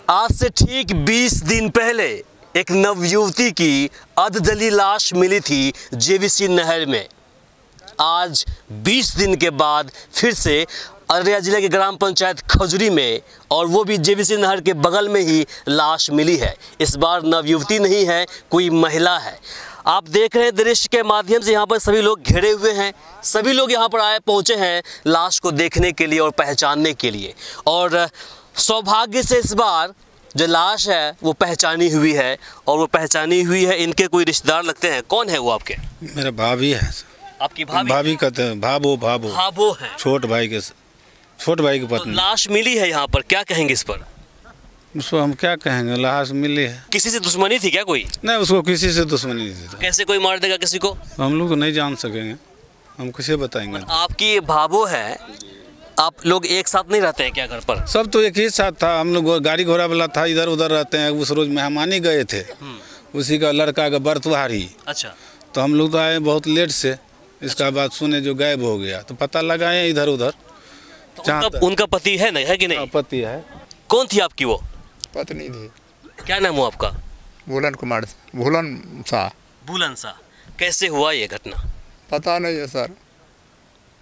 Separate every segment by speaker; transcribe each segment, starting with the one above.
Speaker 1: आज से ठीक 20 दिन पहले एक नवयुवती की अधजली लाश मिली थी जेवीसी नहर में। आज 20 दिन के बाद फिर से अररिया जिले के ग्राम पंचायत खजुरी में, और वो भी जेवीसी नहर के बगल में ही लाश मिली है। इस बार नवयुवती नहीं है, कोई महिला है। आप देख रहे हैं दृश्य के माध्यम से, यहाँ पर सभी लोग घिरे हुए हैं। सभी लोग यहाँ पर पहुँचे हैं लाश को देखने के लिए और पहचानने के लिए। और सौभाग्य से इस बार जो लाश है वो पहचानी हुई है, और वो पहचानी हुई है इनके कोई रिश्तेदार लगते हैं। कौन है वो आपके?
Speaker 2: मेरा भाभी है।
Speaker 1: आपकी भाभी?
Speaker 2: भाभी कहते हैं, भाबो
Speaker 1: है।
Speaker 2: छोट भाई की पत्नी।
Speaker 1: तो लाश मिली है यहाँ पर, क्या कहेंगे इस पर?
Speaker 2: उसको हम क्या कहेंगे, लाश मिली है।
Speaker 1: किसी से दुश्मनी थी क्या कोई?
Speaker 2: नहीं, उसको किसी से दुश्मनी नहीं थी।
Speaker 1: कैसे कोई मार देगा किसी को?
Speaker 2: हम लोग नहीं जान सकेंगे, हम किसे बताएंगे।
Speaker 1: आपकी भाबो है, आप लोग एक साथ नहीं रहते हैं क्या घर पर?
Speaker 2: सब तो एक ही साथ था। हम लोग गाड़ी घोड़ा वाला था, इधर उधर रहते हैं। उस रोज मेहमानी गए थे, उसी का लड़का का बर्तवार ही।
Speaker 1: अच्छा।
Speaker 2: तो हम लोग तो आए बहुत लेट से। इसका बाद सुने जो गायब हो गया, तो पता लगाए इधर उधर।
Speaker 1: तो उनका पति है नहीं, है कि नहीं?
Speaker 2: पति है।
Speaker 1: कौन थी आपकी वो
Speaker 3: पत्नी थी?
Speaker 1: क्या नाम हुआ आपका?
Speaker 3: भूलन
Speaker 1: सा। कैसे हुआ ये घटना?
Speaker 3: पता नहीं है सर।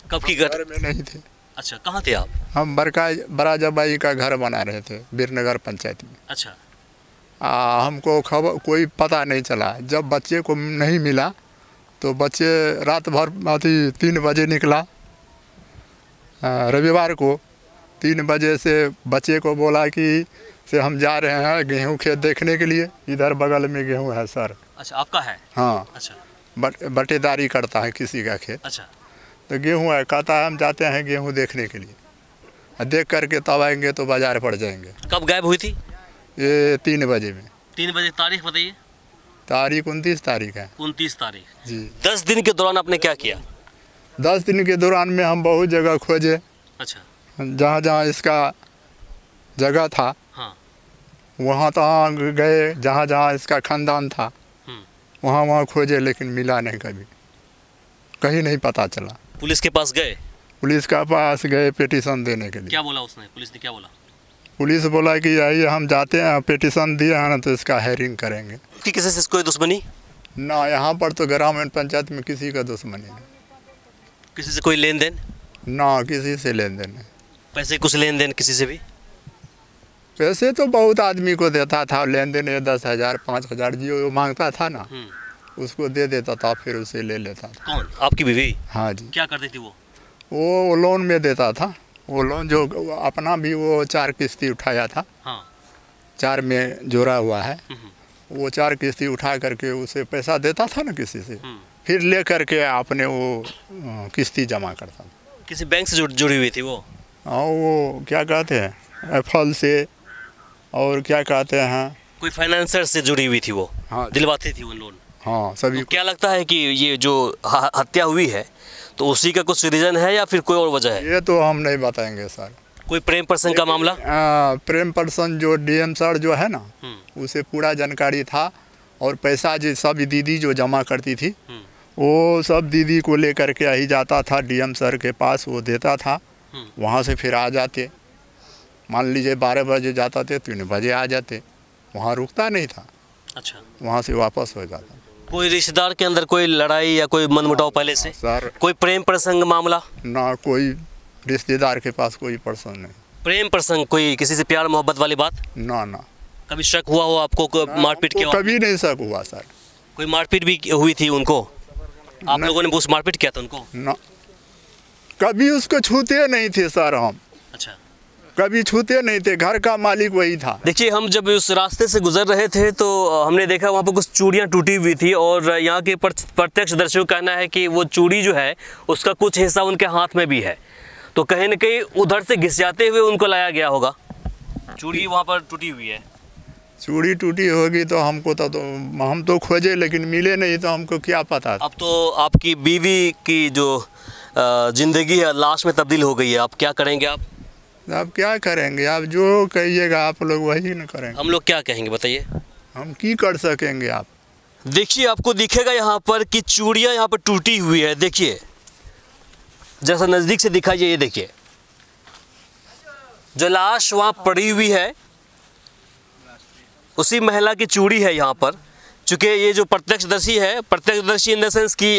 Speaker 1: कब की घटना?
Speaker 3: में नहीं थे।
Speaker 1: अच्छा, कहाँ थे आप?
Speaker 3: हम बड़ा जबाई का घर बना रहे थे बीरनगर पंचायत में।
Speaker 1: अच्छा।
Speaker 3: हमको खबर कोई पता नहीं चला। जब बच्चे को नहीं मिला तो बच्चे रात भर 3 बजे निकला। रविवार को 3 बजे से बच्चे को बोला कि से हम जा रहे हैं गेहूं खेत देखने के लिए। इधर बगल में गेहूं है सर।
Speaker 1: अच्छा, आपका है?
Speaker 3: हाँ।
Speaker 1: अच्छा।
Speaker 3: बटेदारी करता है किसी का खेत।
Speaker 1: अच्छा।
Speaker 3: तो गेहूं है, कहता है हम जाते हैं गेहूं देखने के लिए। देख करके तब आएंगे तो बाजार पड़ जाएंगे।
Speaker 1: कब गायब हुई थी?
Speaker 3: ये 3 बजे में।
Speaker 1: 3 बजे। तारीख बताइए।
Speaker 3: तारीख 29 तारीख है।
Speaker 1: 29 तारीख
Speaker 3: जी।
Speaker 1: 10 दिन के दौरान आपने क्या किया?
Speaker 3: 10 दिन के दौरान में हम बहुत जगह खोजे।
Speaker 1: अच्छा।
Speaker 3: जहाँ जहाँ इसका जगह था,
Speaker 1: हाँ,
Speaker 3: वहाँ तहाँ गए। जहाँ जहाँ इसका खानदान था वहाँ वहाँ खोजे, लेकिन मिला नहीं। कहीं नहीं पता चला।
Speaker 1: पुलिस के पास गए?
Speaker 3: पुलिस के पास गए पिटीशन देने के लिए।
Speaker 1: क्या बोला उसने? पुलिस ने क्या बोला?
Speaker 3: पुलिस बोला कि आइए हम जाते हैं, पिटीशन दिए हैं ना तो इसका हेयरिंग करेंगे।
Speaker 1: कि किसी से कोई दुश्मनी?
Speaker 3: ना, यहाँ पर तो ग्रामीण पंचायत में किसी का दुश्मनी नहीं।
Speaker 1: किसी से कोई लेन देन?
Speaker 3: ना, किसी से लेन देन नहीं।
Speaker 1: पैसे कुछ लेन देन किसी से भी?
Speaker 3: पैसे तो बहुत आदमी को देता था लेन देन। 10,000 5,000 जो मांगता था ना उसको दे देता था, फिर उसे ले लेता था।
Speaker 1: कौन? आपकी बीवी?
Speaker 3: हाँ जी।
Speaker 1: क्या करती थी वो?
Speaker 3: वो लोन में देता था। वो लोन जो अपना भी वो 4 किस्ती उठाया था।
Speaker 1: हाँ।
Speaker 3: 4 में जोड़ा हुआ है। वो 4 किस्ती उठा करके उसे पैसा देता था ना किसी से, फिर ले करके आपने वो किस्ती जमा करता था।
Speaker 1: किसी बैंक से जुड़ी हुई थी वो?
Speaker 3: हाँ, वो क्या कहते हैं एफल से, और क्या कहते हैं,
Speaker 1: कोई फाइनेंसर से जुड़ी हुई थी वो?
Speaker 3: हाँ,
Speaker 1: दिलवाती थी वो लोन?
Speaker 3: हाँ सभी।
Speaker 1: तो क्या लगता है कि ये जो हत्या हुई है तो उसी का कुछ रीजन है या फिर कोई और वजह है?
Speaker 3: ये तो हम नहीं बताएंगे सर।
Speaker 1: कोई प्रेम प्रसंग का मामला?
Speaker 3: प्रेम पर्सन जो डीएम सर जो है ना, उसे पूरा जानकारी था। और पैसा जो सब दीदी जो जमा करती थी वो सब दीदी को लेकर के ही जाता था डीएम सर के पास। वो देता था, वहाँ से फिर आ जाते। मान लीजिए 12 बजे जाता थे, 3 बजे आ जाते। वहाँ रुकता नहीं था।
Speaker 1: अच्छा।
Speaker 3: वहाँ से वापस हो जाता।
Speaker 1: कोई रिश्तेदार के अंदर कोई लड़ाई या कोई मनमुटाव पहले से?
Speaker 3: सर,
Speaker 1: कोई प्रेम प्रसंग मामला?
Speaker 3: ना, कोई रिश्तेदार के पास कोई पर्सन नहीं।
Speaker 1: प्रेम प्रसंग, कोई किसी से प्यार मोहब्बत वाली बात?
Speaker 3: ना ना।
Speaker 1: कभी शक हुआ हो आपको मारपीट के?
Speaker 3: कभी नहीं शक हुआ सर।
Speaker 1: कोई मारपीट भी हुई थी उनको? आप लोगों ने उस मारपीट किया था उनको?
Speaker 3: ना, कभी उसको छूते नहीं थे सर हम।
Speaker 1: अच्छा।
Speaker 3: कभी छूते नहीं थे। घर का मालिक वही था।
Speaker 1: देखिए, हम जब उस रास्ते से गुजर रहे थे तो हमने देखा वहाँ पर कुछ चूड़ियाँ टूटी हुई थी, और यहाँ के प्रत्यक्षदर्शियों का कहना है कि वो चूड़ी जो है उसका कुछ हिस्सा उनके हाथ में भी है। तो कहीं न कहीं उधर से घिसियाते हुए उनको लाया गया होगा। चूड़ी वहाँ पर टूटी हुई है।
Speaker 3: चूड़ी टूटी होगी तो हमको तो हम तो खोजे, लेकिन मिले नहीं, तो हमको क्या पता।
Speaker 1: अब तो आपकी बीवी की जो जिंदगी है लाश में तब्दील हो गई है। आप क्या करेंगे?
Speaker 3: आप क्या करेंगे? आप जो कहिएगा आप लोग वही न करेंगे।
Speaker 1: हम लोग क्या कहेंगे बताइए?
Speaker 3: हम की कर सकेंगे? आप
Speaker 1: देखिए, आपको दिखेगा यहाँ पर कि चूड़ियाँ यहाँ पर टूटी हुई है। देखिए, जैसा नज़दीक से दिखाइए, ये देखिए जो लाश वहाँ पड़ी हुई है उसी महिला की चूड़ी है यहाँ पर। चूँकि ये जो प्रत्यक्षदर्शी है, प्रत्यक्षदर्शी इन द सेंस कि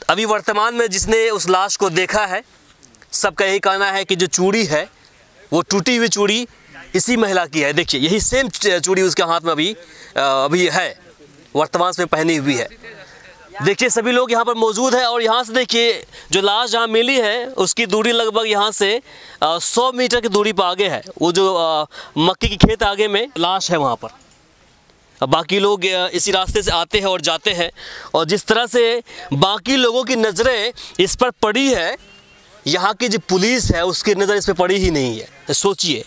Speaker 1: अभी वर्तमान में जिसने उस लाश को देखा है, सबका यही कहना है कि जो चूड़ी है वो टूटी हुई चूड़ी इसी महिला की है। देखिए यही सेम चूड़ी उसके हाथ में अभी है, वर्तमान में पहनी हुई है। देखिए सभी लोग यहाँ पर मौजूद हैं और यहाँ से देखिए जो लाश जहाँ मिली है उसकी दूरी लगभग यहाँ से 100 मीटर की दूरी पर आगे है। वो जो मक्की की खेत आगे में लाश है वहाँ पर। अब बाकी लोग इसी रास्ते से आते हैं और जाते हैं, और जिस तरह से बाकी लोगों की नज़रें इस पर पड़ी है, यहाँ की जो पुलिस है उसकी नज़र इस पर पड़ी ही नहीं है। सोचिए,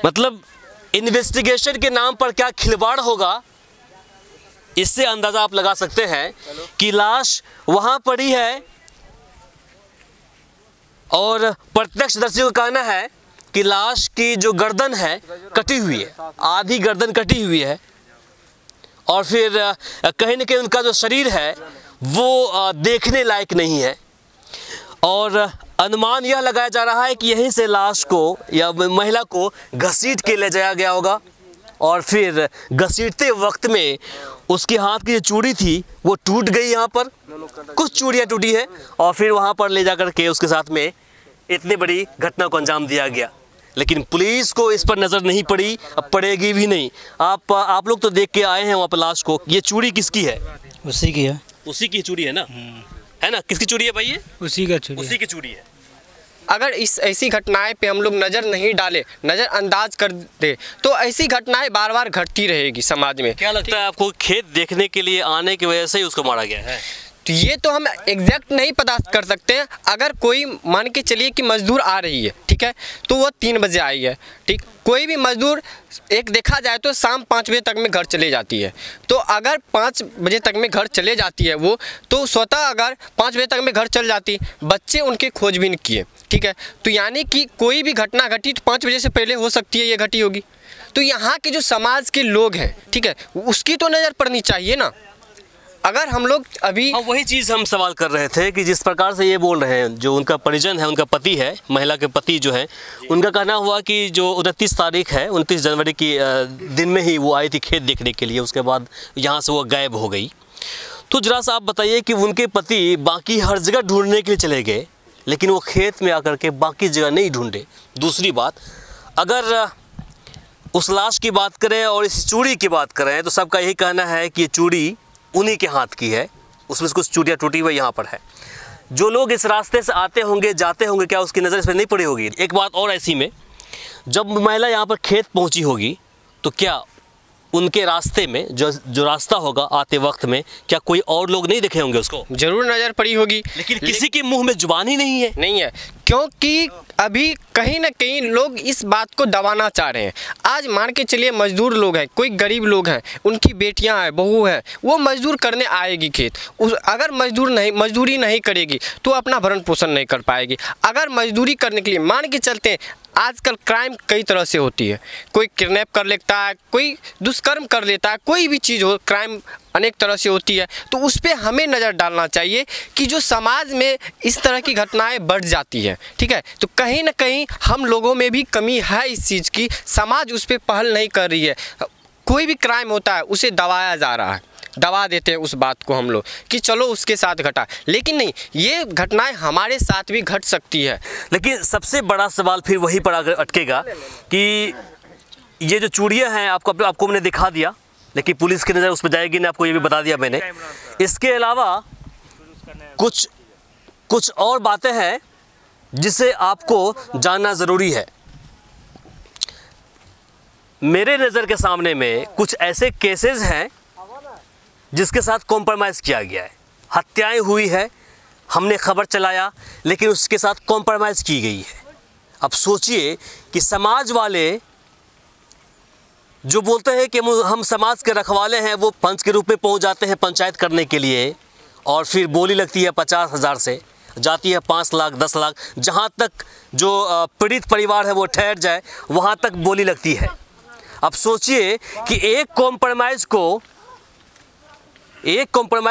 Speaker 1: मतलब इन्वेस्टिगेशन के नाम पर क्या खिलवाड़ होगा, इससे अंदाज़ा आप लगा सकते हैं कि लाश वहाँ पड़ी है और प्रत्यक्षदर्शी का कहना है कि लाश की जो गर्दन है कटी हुई है, आधी गर्दन कटी हुई है, और फिर कहीं न कहीं उनका जो शरीर है वो देखने लायक नहीं है। और अनुमान यह लगाया जा रहा है कि यहीं से लाश को या महिला को घसीट के ले जाया गया होगा, और फिर घसीटते वक्त में उसके हाथ की जो चूड़ी थी वो टूट गई। यहाँ पर कुछ चूड़ियाँ टूटी है और फिर वहाँ पर ले जाकर के उसके साथ में इतनी बड़ी घटना को अंजाम दिया गया। लेकिन पुलिस को इस पर नज़र नहीं पड़ी, अब पड़ेगी भी नहीं। आप लोग तो देख के आए हैं वहाँ पर लाश को। ये चूड़ी किसकी है?
Speaker 4: उसी की है।
Speaker 1: उसी की चूड़ी है ना? है ना? किसकी चूड़ी है भाई ये?
Speaker 4: उसी का चूड़ी।
Speaker 1: उसी की चूड़ी है।
Speaker 5: अगर इस ऐसी घटनाएं पे हम लोग नज़र नहीं डाले, नज़रअंदाज कर दे, तो ऐसी घटनाएं बार बार घटती रहेगी समाज में।
Speaker 1: क्या लगता है आपको, खेत देखने के लिए आने की वजह से ही उसको मारा गया है?
Speaker 5: तो ये तो हम एग्जैक्ट नहीं पता कर सकते हैं। अगर कोई मान के चलिए कि मजदूर आ रही है, ठीक है, तो वो 3 बजे आई है, ठीक, कोई भी मजदूर एक देखा जाए तो शाम 5 बजे तक में घर चले जाती है। तो अगर 5 बजे तक में घर चले जाती है वो, तो स्वतः अगर 5 बजे तक में घर चल जाती, बच्चे उनके खोजबीन किए, ठीक है, तो यानी कि कोई भी घटना घटी तो 5 बजे से पहले हो सकती है ये घटी होगी। तो यहाँ के जो समाज के लोग हैं, ठीक है, उसकी तो नज़र पड़नी चाहिए ना। अगर हम लोग अभी
Speaker 1: वही चीज़ हम सवाल कर रहे थे कि जिस प्रकार से ये बोल रहे हैं, जो उनका परिजन है, उनका पति है, महिला के पति जो है, उनका कहना हुआ कि जो 29 तारीख है, 29 जनवरी की दिन में ही वो आई थी खेत देखने के लिए, उसके बाद यहाँ से वो गायब हो गई। तो जरा सा आप बताइए कि उनके पति बाकी हर जगह ढूंढने के लिए चले गए, लेकिन वो खेत में आकर के बाकी जगह नहीं ढूंढे। दूसरी बात, अगर उस लाश की बात करें और इस चूड़ी की बात करें तो सबका यही कहना है कि ये चूड़ी उन्हीं के हाथ की है, उसमें से कुछ चूड़ियाँ टूटी हुई यहाँ पर है। जो लोग इस रास्ते से आते होंगे, जाते होंगे, क्या उसकी नज़र इस पर नहीं पड़ी होगी? एक बात और ऐसी में, जब महिला यहाँ पर खेत पहुँची होगी तो क्या उनके रास्ते में जो रास्ता होगा आते वक्त में, क्या कोई और लोग नहीं देखे होंगे उसको?
Speaker 5: जरूर नज़र पड़ी होगी,
Speaker 1: लेकिन किसी के मुंह में जुबान ही नहीं है।
Speaker 5: क्योंकि अभी कहीं ना कहीं लोग इस बात को दबाना चाह रहे हैं। आज मान के चलिए मजदूर लोग हैं, कोई गरीब लोग हैं, उनकी बेटियां हैं, बहू हैं, वो मजदूर करने आएगी खेत। अगर मजदूरी नहीं करेगी तो अपना भरण पोषण नहीं कर पाएगी। अगर मजदूरी करने के लिए मान के चलते हैं, आजकल क्राइम कई तरह से होती है, कोई किडनैप कर लेता है, कोई दुष्कर्म कर लेता है, कोई भी चीज़ हो, क्राइम अनेक तरह से होती है। तो उस पर हमें नज़र डालना चाहिए कि जो समाज में इस तरह की घटनाएं बढ़ जाती है, ठीक है, तो कहीं ना कहीं हम लोगों में भी कमी है इस चीज़ की। समाज उस पर पहल नहीं कर रही है। कोई भी क्राइम होता है उसे दबाया जा रहा है, दबा देते हैं उस बात को हम लोग कि चलो उसके साथ घटा, लेकिन नहीं, ये घटनाएं हमारे साथ भी घट सकती है।
Speaker 1: लेकिन सबसे बड़ा सवाल फिर वहीं पर आकर अटकेगा कि ये जो चूड़ियाँ हैं आपको मैंने दिखा दिया, लेकिन पुलिस की नज़र उस पर जाएगी नहीं, आपको ये भी बता दिया मैंने। इसके अलावा कुछ और बातें हैं जिसे आपको जानना ज़रूरी है। मेरे नज़र के सामने में कुछ ऐसे केसेस हैं जिसके साथ कॉम्प्रोमाइज़ किया गया है। हत्याएं हुई है, हमने खबर चलाया, लेकिन उसके साथ कॉम्प्रोमाइज़ की गई है। अब सोचिए कि समाज वाले जो बोलते हैं कि हम समाज के रखवाले हैं, वो पंच के रूप में पहुंच जाते हैं पंचायत करने के लिए, और फिर बोली लगती है 50,000 से, जाती है 5 लाख 10 लाख, जहां तक जो पीड़ित परिवार है वो ठहर जाए वहां तक बोली लगती है। अब सोचिए कि एक कॉम्प्रोमाइज़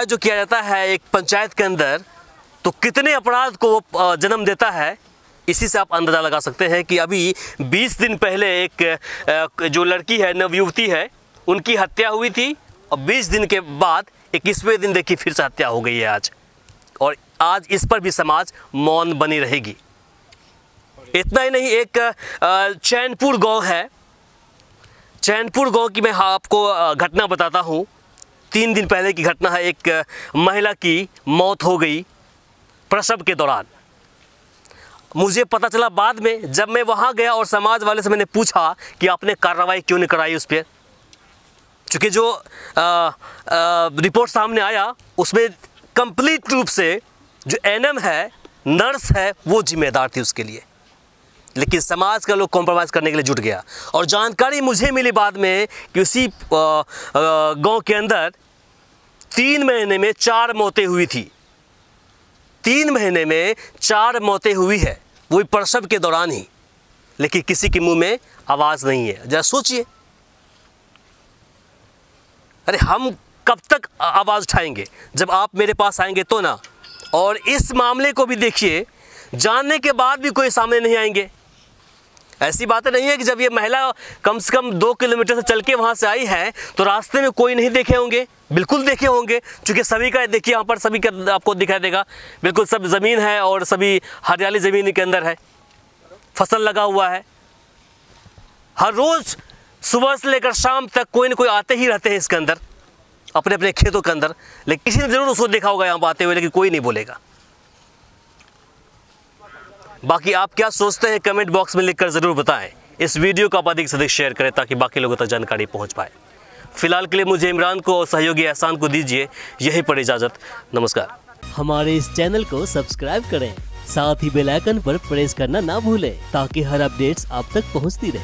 Speaker 1: जो किया जाता है एक पंचायत के अंदर, तो कितने अपराध को वो जन्म देता है, इसी से आप अंदाज़ा लगा सकते हैं कि अभी 20 दिन पहले एक जो लड़की है, नवयुवती है, उनकी हत्या हुई थी और 20 दिन के बाद 21वें दिन देखिए फिर से हत्या हो गई है आज। और आज इस पर भी समाज मौन बनी रहेगी। इतना ही नहीं, एक चैनपुर गांव है, चैनपुर गांव की मैं आपको घटना बताता हूं। 3 दिन पहले की घटना है। एक महिला की मौत हो गई प्रसव के दौरान। मुझे पता चला बाद में, जब मैं वहां गया और समाज वाले से मैंने पूछा कि आपने कार्रवाई क्यों नहीं कराई उस पर, क्योंकि जो रिपोर्ट सामने आया उसमें कंप्लीट रूप से जो एनएम है, नर्स है, वो जिम्मेदार थी उसके लिए। लेकिन समाज का लोग कॉम्प्रोमाइज़ करने के लिए जुट गया। और जानकारी मुझे मिली बाद में कि उसी गांव के अंदर 3 महीने में 4 मौतें हुई थी। 3 महीने में 4 मौतें हुई है, वही प्रसव के दौरान ही। लेकिन किसी के मुंह में आवाज़ नहीं है। जरा सोचिए, अरे हम कब तक आवाज़ उठाएंगे? जब आप मेरे पास आएंगे तो ना। और इस मामले को भी देखिए, जानने के बाद भी कोई सामने नहीं आएंगे। ऐसी बातें नहीं है कि जब ये महिला कम से कम 2 किलोमीटर से चल के वहाँ से आई है तो रास्ते में कोई नहीं देखे होंगे। बिल्कुल देखे होंगे, क्योंकि सभी का देखिए यहाँ पर सभी का आपको दिखाई देगा, बिल्कुल सब ज़मीन है और सभी हरियाली ज़मीन के अंदर है, फसल लगा हुआ है। हर रोज़ सुबह से लेकर शाम तक कोई ना कोई आते ही रहते हैं इसके अंदर, अपने अपने खेतों के अंदर। लेकिन किसी ने ज़रूर उसको देखा होगा यहाँ पर आते हुए, लेकिन कोई नहीं बोलेगा। बाकी आप क्या सोचते हैं कमेंट बॉक्स में लिखकर ज़रूर बताएं। इस वीडियो को आप अधिक से अधिक शेयर करें ताकि बाकी लोगों तक जानकारी पहुंच पाए। फिलहाल के लिए मुझे इमरान को और सहयोगी एहसान को दीजिए यहीं पर इजाज़त। नमस्कार।
Speaker 4: हमारे इस चैनल को सब्सक्राइब करें, साथ ही बेल आइकन पर प्रेस करना ना भूलें ताकि हर अपडेट्स आप तक पहुंचती रहे।